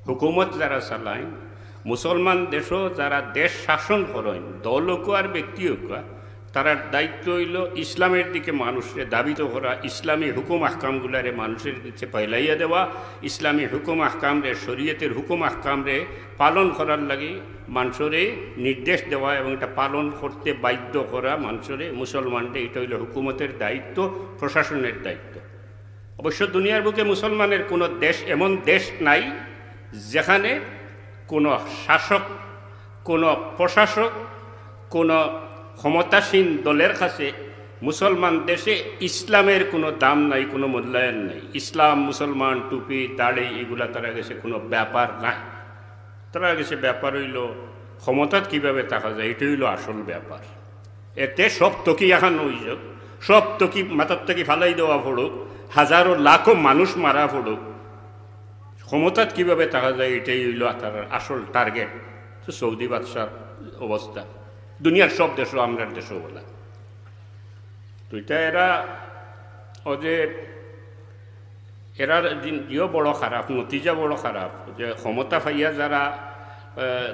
হুকুমত যারা চালায়, মুসলমান দেশও যারা দেশ শাসন করেন, দল হোক আর ব্যক্তি হোক, তারার দায়িত্ব হইল ইসলামের দিকে মানুষের দাবিত করা, ইসলামী হুকুম আহকামগুলারে মানুষের দিকে পাইলাইয়া দেওয়া, ইসলামী হুকুম আহকামরে, শরীয়তের হুকুম আহকামরে পালন করার লাগে মানুষরে নির্দেশ দেওয়া এবং এটা পালন করতে বাধ্য করা মানুষরে, মুসলমানদের। এটা হইল হুকুমতের দায়িত্ব, প্রশাসনের দায়িত্ব। অবশ্য দুনিয়ার বুকে মুসলমানের কোনো দেশ, এমন দেশ নাই যেখানে কোনো শাসক, কোনো প্রশাসক, কোনো ক্ষমতাসীন দলের কাছে মুসলমান দেশে ইসলামের কোনো দাম নাই, কোনো মূল্যায়ন নাই। ইসলাম, মুসলমান, টুপি, দাড়ি এগুলা তারা কাছে কোনো ব্যাপার নাই। তারা কাছে ব্যাপার হইল ক্ষমতাত কীভাবে থাকা যায়, এটা হইল আসল ব্যাপার। এতে সব তকি এখন অভিযোগ, সব তকি মাথার থেকে ফালাই দেওয়া পড়ুক, হাজারো লাখো মানুষ মারা পড়ুক, ক্ষমতাত কীভাবে থাকা যায় এটাই হইল তার আসল টার্গেট। তো সৌদি বাদশার অবস্থা দুনিয়ার সব দেশও, আমরার দেশও বলা। তো এটা এরা এরার জিও বড় খারাপ, নতিজা বড় খারাপ, যে ক্ষমতা পাইয়া যারা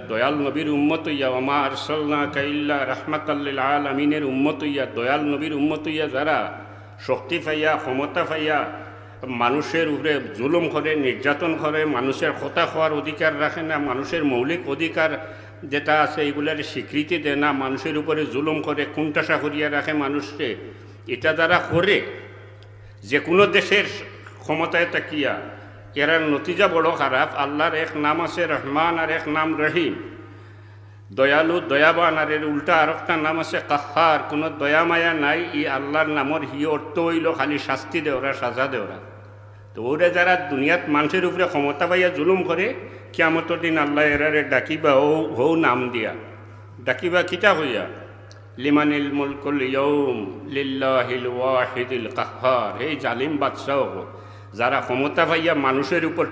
দয়াল নবীর উম্মত হইয়া, ওমা আরসালনাকা ইল্লা রাহমাতাল লিল আলামিনের উম্মত হইয়া, দয়াল নবীর উম্মত হইয়া যারা শক্তি পাইয়া, ক্ষমতা পাইয়া মানুষের উপরে জুলুম করে, নির্যাতন করে, মানুষের কথা খাওয়ার অধিকার রাখে না, মানুষের মৌলিক অধিকার যেটা আছে এগুলার স্বীকৃতি দেয় না, মানুষের উপরে জুলুম করে, কুণ্ঠাসা করিয়া রাখে মানুষকে, এটা যারা করে, যে কোনো দেশের ক্ষমতায় তাকিয়া, এরার নতিজা বড় খারাপ। আল্লাহর এক নাম আছে রহমান আর এক নাম রহিম, দয়ালু, দয়াবান, আর এর উল্টা আর একটা নাম আছে কাহার, কোনো দয়া মায়া নাই। এই আল্লাহর নামর হি অর্থ হইল খালি শাস্তি দেওরা, সাজা দেওরা। তো ওরা যারা দুনিয়াত মানুষের উপরে ক্ষমতা পাইয়া জুলুম করে, কিয়ামতের দিন আল্লাহ এরারে ডাকিবা হৌ নাম দিয়া, ডাকিবা কিতা হইয়া, লিমানিল মুলকুল ইয়াউম লিল্লাহিল ওয়াহিদিল কাহ্হার। এই জালিম বাদশাহ যারা ক্ষমতা পাইয়া মানুষের উপর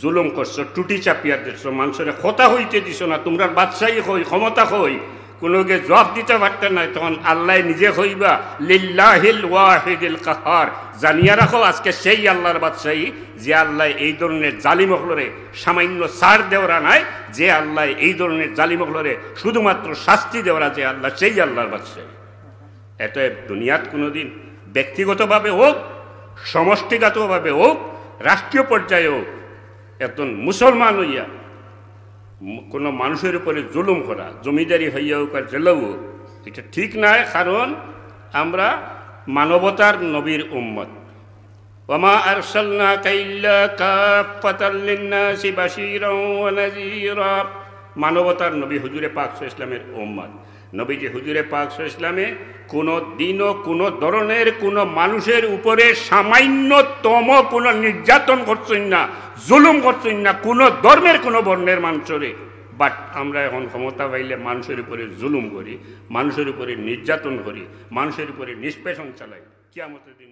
জুলুম করছো, টুটি চাপিয়া দিচ্ছ, মানুষের কথা হইতে দিছ না, তোমরা বাদশাহী হই, ক্ষমতা হই, কোনোকে জবাব দিতে পারতে নাই, তখন আল্লাহ নিজে হইবা লিল্লাহিল ওয়াহিদিল কাহ্হার। জানিয়া রাখো আজকে সেই আল্লাহর বাদশাহী যে আল্লাহ এই ধরনের জালিমহলরে সামান্য ছাড় দেওয়া নাই, যে আল্লাহ এই ধরনের জালিমহলরে শুধুমাত্র শাস্তি দেওয়া, যে আল্লাহ সেই আল্লাহর বাদশাহী। এত দুনিয়াত কোনোদিন ব্যক্তিগতভাবে হোক, সমষ্টিগতভাবে হোক, রাষ্ট্রীয় পর্যায়ে হোক, একজন মুসলমান হইয়া কোনো মানুষের উপরে জুলুম করা, জমিদারি হইয়া হোক আর জেলাও হোক, এটা ঠিক নয়। কারণ আমরা মানবতার নবীর উম্মত। ওমা আরসালনাকা ইল্লা কাফাতাল লিন্নাসি বাশীরাও ওয়া নাযীরা। মানবতার নবী হুজুরে পাক সাল্লাল্লাহু আলাইহি ওয়াসাল্লামের উম্মত। নবীজি হুজুরে পাক সাল্লাল্লাহু আলাইহি ওয়াসাল্লামে কোনো দিনও কোনো ধরনের কোনো মানুষের উপরে সামান্যতম কোনো নির্যাতন করছেন না, জুলুম করছেন না, কোনো ধর্মের কোনো বর্ণের মানুষরে। বাট আমরা এখন ক্ষমতা পাইলে মানুষের উপরে জুলুম করি, মানুষের উপরে নির্যাতন করি, মানুষের উপরে নিষ্পেষণ চালাই। কিয়ামতের দিন